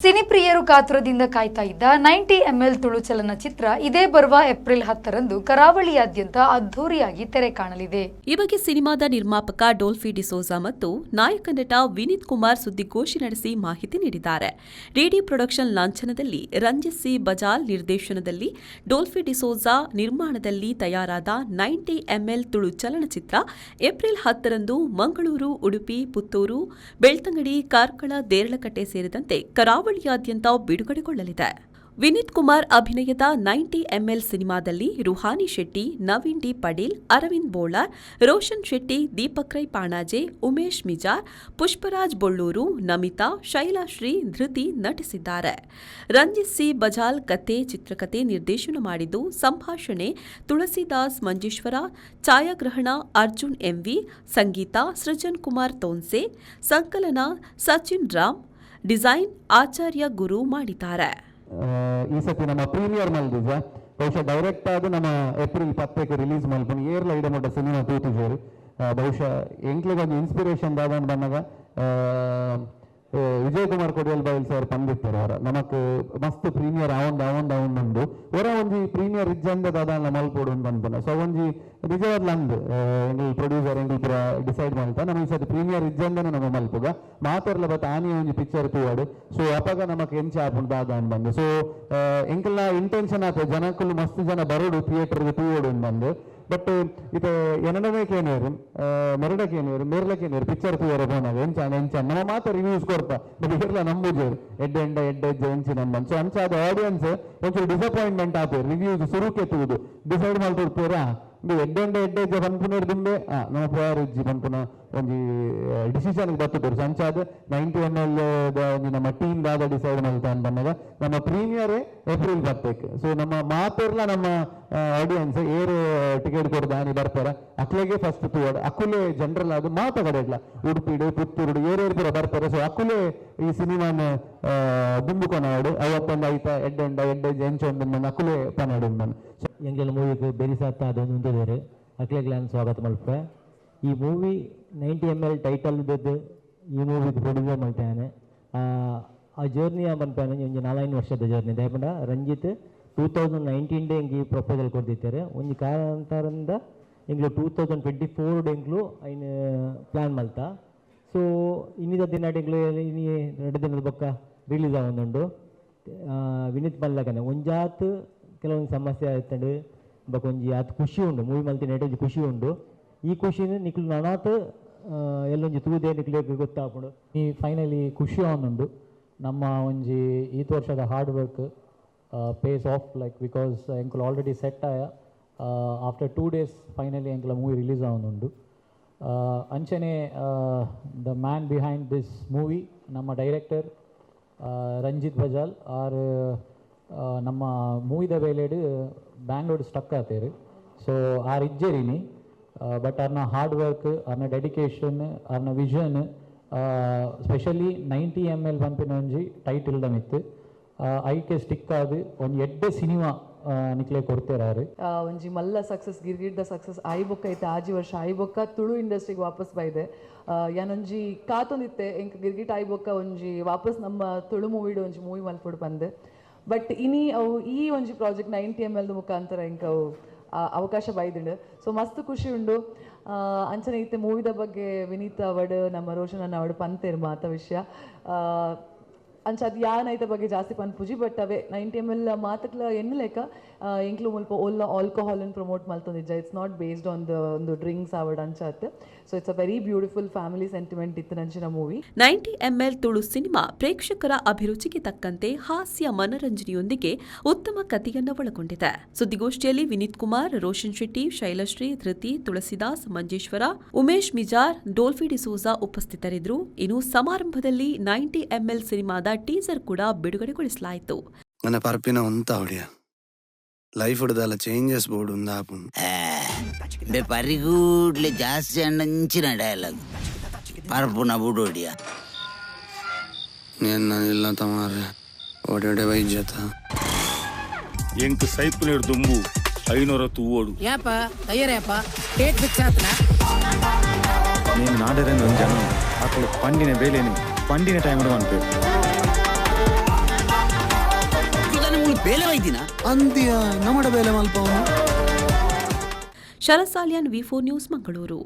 ಸಿನಿಪ್ರಿಯರು ಕಾತುರದಿಂದ ಕಾಯ್ತಾ ಇದ್ದ 90 ml ತುಳು ಚಲನಚಿತ್ರ ಇದೇ ಬರುವ ಏಪ್ರಿಲ್ 10ರಂದು ಕರಾವಳಿಯಾದ್ಯಂತ ಅದ್ಧೂರಿಯಾಗಿ ತೆರೆ ಕಾಣಲಿದೆ. ಈ ಬಗ್ಗೆ ಸಿನಿಮಾದ ನಿರ್ಮಾಪಕ ಡೋಲ್ಫಿ ಡಿಸೋಜಾ ಮತ್ತು ನಾಯಕ ನಟ ವಿನೀತ್ ಕುಮಾರ್ ಸುದ್ದಿಗೋಷ್ಠಿ ನಡೆಸಿ ಮಾಹಿತಿ ನೀಡಿದ್ದಾರೆ. ಡಿಡಿ ಪ್ರೊಡಕ್ಷನ್ ಲಾಂಛನದಲ್ಲಿ ರಂಜಿತ್ ಸಿ ಬಜಾಲ್ ನಿರ್ದೇಶನದಲ್ಲಿ ಡೋಲ್ಫಿ ಡಿಸೋಜಾ ನಿರ್ಮಾಣದಲ್ಲಿ ತಯಾರಾದ 90 ml ತುಳು ಚಲನಚಿತ್ರ ಏಪ್ರಿಲ್ 10ರಂದು ಮಂಗಳೂರು, ಉಡುಪಿ, ಪುತ್ತೂರು, ಬೆಳ್ತಂಗಡಿ, ಕಾರ್ಕಳ, ದೇರಳಕಟ್ಟೆ ಸೇರಿದಂತೆ ಕರಾವಳಿಯಾದ್ಯಂತ ಬಿಡುಗಡೆಗೊಳ್ಳಲಿದೆ. ವಿನೀತ್ ಕುಮಾರ್ ಅಭಿನಯದ 90 ml ಸಿನಿಮಾದಲ್ಲಿ ರುಹಾನಿ ಶೆಟ್ಟಿ, ನವೀನ್ ಡಿ ಪಡೀಲ್, ಅರವಿಂದ್ ಬೋಳಾರ್, ರೋಷನ್ ಶೆಟ್ಟಿ, ದೀಪಕ್ ರೈ ಪಾಣಾಜೆ, ಉಮೇಶ್ ಮಿಜಾರ್, ಪುಷ್ಪರಾಜ್ ಬೊಳ್ಳೂರು, ನಮಿತಾ, ಶೈಲಾಶ್ರೀ, ಧೃತಿ ನಟಿಸಿದ್ದಾರೆ. ರಂಜಿತ್ ಸಿ ಬಜಾಲ್ ಕತೆ, ಚಿತ್ರಕಥೆ ನಿರ್ದೇಶನ ಮಾಡಿದ್ದು, ಸಂಭಾಷಣೆ ತುಳಸಿದಾಸ್ ಮಂಜೇಶ್ವರ, ಛಾಯಾಗ್ರಹಣ ಅರ್ಜುನ್ ಎಂವಿ, ಸಂಗೀತ ಸೃಜನ್ ಕುಮಾರ್ ತೋನ್ಸೆ, ಸಂಕಲನ ಸಚಿನ್ ರಾಮ್, ಡಿಸೈನ್ ಆಚಾರ್ಯ ಗುರು ಮಾಡಿದ್ದಾರೆ. ಈ ಸತಿ ನಮ್ಮ ಪ್ರೀಮಿಯರ್ ಮಲ್ದಿಜ ಬಹುಶಃ ಡೈರೆಕ್ಟ್ ಆಗಿ ನಮ್ಮ ಏಪ್ರಿಲ್ 10ಕ್ಕೆ ರಿಲೀಸ್ ಮಲ್ಪನು ಏರ್ಲ ಐಡ ಮೊಟ್ಟ ಸಿನಿಮಾ ತೂತಿಜೇರು ಬಹುಶಃ ಎಂಕ್ಲಿಗೆ ಒಂದು ಇನ್ಸ್ಪಿರೇಷನ್ ದಾದಂಡು ಬಂದಾಗ ವಿಜಯ್ ಕುಮಾರ್ ಕೊಡಿಯಲ್ ಬೈಲ್ ಸರ್ ಪಂದಿತ್ತಾರೆ ಅವರ ನಮಕ್ ಮಸ್ತ್ ಪ್ರೀಮಿಯರ್ ಅವೊಂದು ಹೊರ ಒಂಜಿ ಪ್ರೀಮಿಯರ್ ಇಜ್ಜಂದ ದಾದಾನ ಮಲ್ಪೋಡು ಅನ್ಪನ ಸೊ ಒಂಜಿ ನಿಜವಾದ ಅಂದ್ ಎಂಗ್ಲ್ ಪ್ರೊಡ್ಯೂಸರ್ ಎಂಗ್ಲ್ ಪೂರ ಡಿಸೈಡ್ ಮಾಡ್ತಾ ನಮ್ಮ ಈ ಸತಿ ಪ್ರೀಮಿಯರ್ ಇಜ್ಜಂದನ ನಮ್ಮ ಮಲ್ಪುಗ ಮಾತಾಡ್ಲ ಬತ್ತ ಆನಿ ಒಂಜಿ ಪಿಕ್ಚರ್ ತೂವಾಡು ಸೊ ಅಪಗ ನಮಕ್ ಎಂಚ ಆಪುಂಡು ದಾದ ಅನ್ಬಂದು ಸೊ ಎಂಕಲ್ನ ಇಂಟೆನ್ಷನ್ ಆತ ಜನಕ್ಕೂ ಮಸ್ತ್ ಜನ ಬರೋಡು ಥಿಯೇಟರ್ಗೆ ತೂವಾಡು ಅನ್ಬಂದು ಬಟ್ ಇದು ಎನಡನೇಕೇನೇರು ಮೆರಡಕೇನೇರು ಮೇರ್ಲಕೇನೇರು ಪಿಕ್ಚರ್ ತೂವರೆ ಹೋನಾಗ ಎಂಚ ನಮ್ಮ ಮಾತ ರಿವ್ಯೂಸ್ ಕೊಡ್ತಾ ಬಟ್ ಇರ್ಲ ನಂಬುಜೇರು ಎಡ್ಡೆಜ್ಜ ಎಂಚಿ ನಂಬನ್ ಸೊ ಅಂಚಾದ ಆಡಿಯನ್ಸ್ ಒಂಚೂರು ಡಿಸಪಾಯಿಂಟ್ಮೆಂಟ್ ಆತೇರು ರಿವ್ಯೂಸ್ ಸುರುಕೆ ತೂದು ಡಿಸೈಡ್ ಮಾಡ್ತಿರ್ತೀರಾ ಎಡ್ಡೆಜ್ಜ ಪನ್ಪುನೇರು ದುಂಬೆ ನಮ್ಮ ಪ್ರೇಯರ್ ಇಜ್ಜಿ ಪನ್ಪುನ ಒಂಜಿ ಡಿಸಿಷನ್ ಬರ್ತದರು ಸಂಚಾದ 90 ml ಒಂಜಿ ನಮ್ಮ ಟೀಮ್ ದಾದ ಡಿಸೈಡ್ ಮಾಡ್ತಾ ಬಂದಾಗ ನಮ್ಮ ಪ್ರೀಮಿಯರ್ ಏಪ್ರಿಲ್ 10ಕ್ಕೆ ಸೊ ನಮ್ಮ ಮಾತೆರ್ಲ ನಮ್ಮ ಆಡಿಯನ್ಸ್ ಏರು ಟಿಕೆಟ್ ಕೊಡ್ದು ಆನಿ ಬರ್ತಾರ ಅಕ್ಲೆಗೆ ಫಸ್ಟ್ ತೂವಾಡು ಅಕ್ಕುಲೆ ಜನರಲ್ ಅದು ಮಾತಾಡಲ್ಲ ಉಡುಪಿಡು ಪುತ್ತೂರು ಏರೇರು ಪೂರ ಬರ್ತಾರೆ ಸೊ ಅಕ್ಕುಲೆ ಈ ಸಿನಿಮಾನ ದುಂಬುಕೊನಾಡು ಅವತ್ತೊಂದು ಐತ ಎಡ್ಡೆಜ್ಜ ಎಂಚೊಂದು ಅಕ್ಕುಲೆ ಪನಾಡು ಎಂಗೆಲ್ಲ ಮೂವಿಗೆ ಬೆರಿಸಾತ ಅದೊಂದು ಉಂಟು ಅಕ್ಲೆಗೆ ನಾನು ಸ್ವಾಗತ ಮಲ್ಪೆ ಈ ಮೂವಿ 90 ml ಟೈಟಲ್ ಬೆದ್ದು ಈ ಮೂವಿಗೆ ಪ್ರೊಡ್ಯೂಸರ್ ಮಾಡ್ತಾನೆ ಆ ಜರ್ನಿ ಮನ್ಪಾನೆ ಒಂದು 4 ವರ್ಷದ ಜರ್ನಿ ದಯಪಂಡ ರಂಜಿತ್ 2019 ಎಂಗಿ ಪ್ರಪೋಸಲ್ ಕೊಡ್ತಿದ್ದಾರೆ ಒಂದು ಕಾರಣದಿಂದ ಎಂಗ್ಲು 2024 ಎಂಗ್ಲು ಐನ್ ಪ್ಲಾನ್ ಮಲ್ತಾ ಸೊ ಇನ್ನಿದ ದಿನ ಎಂಗ್ಲು ಇನ್ನು 2 ದಿನದ ಬೊಕ್ಕ ರಿಲೀಸ್ ಆಗೊಂದುಂಡು ವಿನೀತ್ ಮಲ್ಲಕನೆ ಒಂಜಾತ್ ಕೆಲವೊಂದು ಸಮಸ್ಯೆ ಆಯ್ತಂಡು ಬೊಕ್ಕ ಒಂಜಿ ಆತ್ ಖುಷಿ ಉಂಡು ಮೂವಿ ಮಲ್ತಿನ ಎಡ್ಡೆ ಖುಷಿ ಉಂಡು ಈ ಖುಷಿನ ನಿಕ್ಲು ನನಾತ್ ಎಲ್ಲೊಂಜಿ ತೂದೆ ನಿಕ್ಲಿಗೆ ಗೊತ್ತಾಪುಂಡು ಈ ಫೈನಲಿ ಖುಷಿ ಆವೊಂದುಂಡು ನಮ್ಮ ಒಂಜಿ ಈತ ವರ್ಷದ hard work pays off like because ಎಂಕುಲು ಆಲ್ರೆಡಿ ಸೆಟ್ ಆಯ ಆಫ್ಟರ್ 2 days ಫೈನಲಿ ಎಂಕುಲ ಮೂವಿ ರಿಲೀಸ್ ಆವೊಂದುಂಡು ಅಂಚನೆ the man behind this movie ನಮ್ಮ ಡೈರೆಕ್ಟರ್ ರಂಜಿತ್ ಬಜಾಲ್ ಆರ್ ನಮ್ಮ ಮೂವಿದ ಬೇಲೆಡು ಬ್ಯಾಂಗ್ಳೂರ್ ಸ್ಟಕ್ ಆತೇರು ಸೊ ಆರ್ ಇಜ್ಜೆರಿನಿ ಬಟ್ ಅವ್ರನ್ನ ಹಾರ್ಡ್ ವರ್ಕ್ ಅವ್ರನ್ನ ಡೆಡಿಕೇಶನ್ ಅವ್ರನ್ನ ವಿಷನ್ ಸ್ಪೆಷಲಿ 90 ml ಪಂಪಿನ ಒಂಜಿ ಟೈಟಲ್ ಮಿತ್ತು ಐಕೆ ಸ್ಟಿಕ್ ಆದು ಒಂದು ಎಡ್ಡೆ ಸಿನಿಮಾ ನಿಕ್ಲೆ ಕೊಡ್ತೇರಾರು ಒಂಜಿ ಮಲ್ಲ ಸಕ್ಸಸ್ ಗಿರ್ಗಿಡ್ದ ಸಕ್ಸಸ್ ಆಯ್ಬೊಕ್ಕ ಐತೆ ಆಜಿ ವರ್ಷ ಆಯ್ಬೊಕ್ಕ ತುಳು ಇಂಡಸ್ಟ್ರಿಗೆ ವಾಪಸ್ ಬೈದೆ ಯಾನೊಂಜಿ ಕಾತೊಂದಿತ್ತೆ ಎಂಕ್ ಗಿರ್ಗಿಟ್ ಆಯ್ಬೊಕ್ಕ ಒಂಜಿ ವಾಪಸ್ ನಮ್ಮ ತುಳು ಮೂವಿಡು ಒಂಜಿ ಮೂವಿ ಮಲ್ಪೊಡು ಬಂದೆ ಬಟ್ ಇನಿ ಅವು ಈ ಒಂಜಿ ಪ್ರಾಜೆಕ್ಟ್ 90 ml ಮುಖಾಂತರ ಎಂಕ್ ಅವು ಅವಕಾಶ ಬೈದಿಡು ಸೊ ಮಸ್ತ್ ಖುಷಿ ಉಂಡು ಅಂಚನೆ ಇತ್ತೆ ಮೂವಿದ ಬಗ್ಗೆ ವಿನೀತ್ ಅವಡು ನಮ್ಮ ರೋಷನ್ ಅನ್ನ ಅವಡು ಪಂತೇರು ಮಾತ ವಿಷಯ ಅಂಚ ಅದು ಯಾನೈತ ಬಗ್ಗೆ ಜಾಸ್ತಿ ಪನ್ಪುಜಿ ಬಟ್ ಅವೇ 90 ml ಮಾತಕ್ಲ ಎನ್ನು ಲೆಕ್ಕ ಇಂಕ್ಲು ಮುಲ್ಪ ಒಲ್ಲ ಆಲ್ಕೋಹಾಲನ್ನು ಪ್ರಮೋಟ್ ಮಲ್ತೊಂದಿಜ್ಜ it's not based on the ಒಂದು ಡ್ರಿಂಕ್ಸ್ ಅವಡ್ ಅಂಚತ್ so it's a very beautiful family sentiment ಇತ್ತು ನಂಚಿನ ಮೂವಿ 90 ml ತುಳು ಸಿನಿಮಾ ಪ್ರೇಕ್ಷಕರ ಅಭಿರುಚಿಗೆ ತಕ್ಕಂತೆ ಹಾಸ್ಯ ಮನರಂಜನೆಯೊಂದಿಗೆ ಉತ್ತಮ ಕಥೆಯನ್ನು ಒಳಗೊಂಡಿದೆ. ಸುದ್ದಿಗೋಷ್ಠಿಯಲ್ಲಿ ವಿನೀತ್ ಕುಮಾರ್, ರೋಷನ್ ಶೆಟ್ಟಿ, ಶೈಲಶ್ರೀ, ಧೃತಿ, ತುಳಸಿದಾಸ್, ಮಂಜೇಶ್ವರ, ಉಮೇಶ್ ಮಿಜಾರ್, ಡೋಲ್ಫಿ ಡಿಸೋಜಾ ಉಪಸ್ಥಿತರಿದ್ದರು. ಇನ್ನು ಸಮಾರಂಭದಲ್ಲಿ 90 ml ಸಿನಿಮಾದ ಟೀಸರ್ ಕೂಡ ಬಿಡುಗಡೆಗೊಳಿಸಲಾಯಿತು. ನನ್ನ ಪರ್ಪಿನ ಒಂತ ಹೊಡಿಯ ಲೈಫ್ ಹೊಡೆದಲ್ಲ ಚೇಂಜಸ್ ಬೋರ್ಡ್ ಉಂದಾಪುಂಡು ಬೆ ಪರಿಗೂಡ್ಲೆ ಜಾಸ್ತಿ ಅಂಚಿನ ಡಯಲಾಗ್ ಪರ್ಪುನ ಬುಡು ಹೊಡಿಯ ಇಲ್ಲ ತಮಾರೆ ಓಡೆ ವೈದ್ಯತ ಎಂಕ್ ಸೈಪುನೇರ್ ದುಂಬು 500 ತೂವೋಡು ಯಾಪ ತಯ್ಯರೇಪ ಡೇಟ್ ಫಿಕ್ಸ್ ಆತನ ನೀನು ನಾಡರನ್ನು ಜನ ಅಕ್ಕಳು ಪಂಡಿನ ಬೇಲೇನಿ ಪಂಡಿನ ಟೈಮ್ ಅನ್ಬೇಕು ಬೇಲೆ ಬೈದಿನ ಅಂದಿಯ ನಮ್ಮಡ ಬೇಲೆ ಮಲ್ಪ ಅವನು. ಶರತ್ ಸಾಲಿಯಾನ್, ವಿ4 ನ್ಯೂಸ್, ಮಂಗಳೂರು.